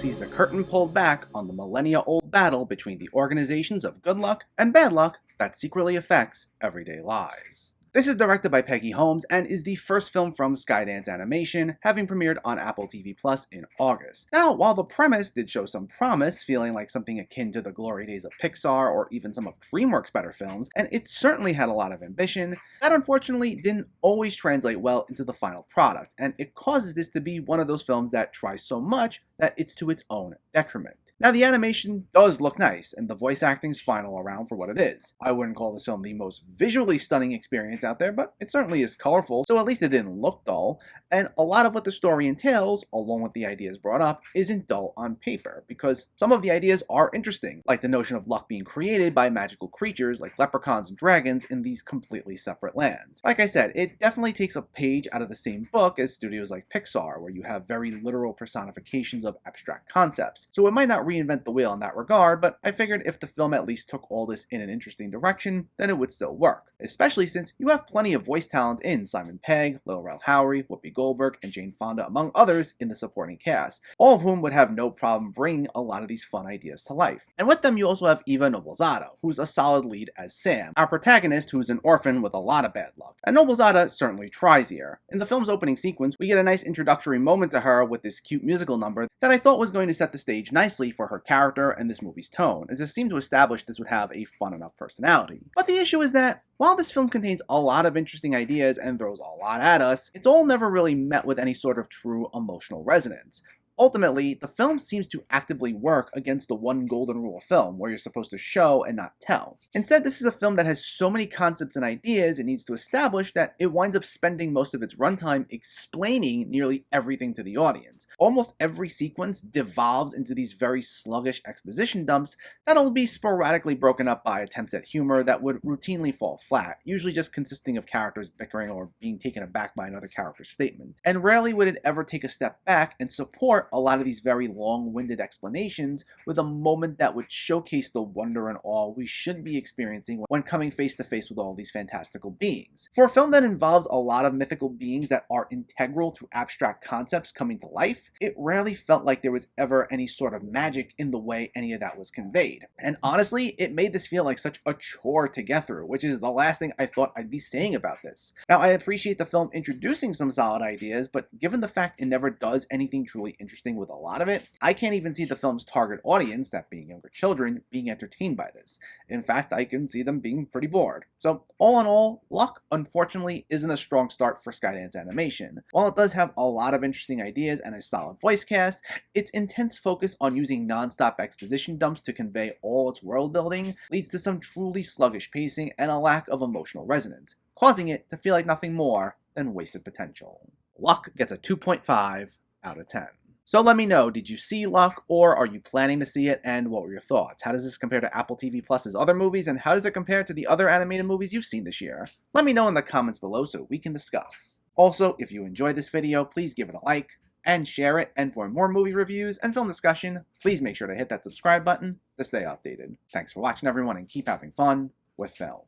sees the curtain pulled back on the millennia-old battle between the organizations of good luck and bad luck that secretly affects everyday lives. This is directed by Peggy Holmes and is the first film from Skydance Animation, having premiered on Apple TV Plus in August. Now, while the premise did show some promise, feeling like something akin to the glory days of Pixar or even some of DreamWorks' better films, and it certainly had a lot of ambition, that unfortunately didn't always translate well into the final product, and it causes this to be one of those films that tries so much that it's to its own detriment. Now, the animation does look nice, and the voice acting's fine all around for what it is. I wouldn't call this film the most visually stunning experience out there, but it certainly is colorful, so at least it didn't look dull, and a lot of what the story entails, along with the ideas brought up, isn't dull on paper, because some of the ideas are interesting, like the notion of luck being created by magical creatures like leprechauns and dragons in these completely separate lands. Like I said, it definitely takes a page out of the same book as studios like Pixar, where you have very literal personifications of abstract concepts, so it might not reinvent the wheel in that regard, but I figured if the film at least took all this in an interesting direction, then it would still work, especially since you have plenty of voice talent in Simon Pegg, Lil Rel Howery, Whoopi Goldberg, and Jane Fonda, among others in the supporting cast, all of whom would have no problem bringing a lot of these fun ideas to life. And with them you also have Eva Noblezada, who's a solid lead as Sam, our protagonist who's an orphan with a lot of bad luck. And Noblezada certainly tries here. In the film's opening sequence, we get a nice introductory moment to her with this cute musical number that I thought was going to set the stage nicely for her character and this movie's tone, as it seemed to establish this would have a fun enough personality. But the issue is that while this film contains a lot of interesting ideas and throws a lot at us, it's all never really met with any sort of true emotional resonance. Ultimately, the film seems to actively work against the one golden rule of film, where you're supposed to show and not tell. Instead, this is a film that has so many concepts and ideas it needs to establish that it winds up spending most of its runtime explaining nearly everything to the audience. Almost every sequence devolves into these very sluggish exposition dumps that'll be sporadically broken up by attempts at humor that would routinely fall flat, usually just consisting of characters bickering or being taken aback by another character's statement. And rarely would it ever take a step back and support a lot of these very long-winded explanations with a moment that would showcase the wonder and awe we should be experiencing when coming face to face with all these fantastical beings. For a film that involves a lot of mythical beings that are integral to abstract concepts coming to life, it rarely felt like there was ever any sort of magic in the way any of that was conveyed. And honestly, it made this feel like such a chore to get through, which is the last thing I thought I'd be saying about this. Now, I appreciate the film introducing some solid ideas, but given the fact it never does anything truly interesting with a lot of it, I can't even see the film's target audience, that being younger children, being entertained by this. In fact, I can see them being pretty bored. So, all in all, luck, unfortunately, isn't a strong start for Skydance Animation. While it does have a lot of interesting ideas and a solid voice cast, its intense focus on using non-stop exposition dumps to convey all its world building leads to some truly sluggish pacing and a lack of emotional resonance, causing it to feel like nothing more than wasted potential. Luck gets a 2.5 out of 10. So let me know, did you see Luck, or are you planning to see it, and what were your thoughts? How does this compare to Apple TV Plus's other movies, and how does it compare to the other animated movies you've seen this year? Let me know in the comments below so we can discuss. Also, if you enjoyed this video, please give it a like, and share it, and for more movie reviews and film discussion, please make sure to hit that subscribe button to stay updated. Thanks for watching everyone, and keep having fun with film.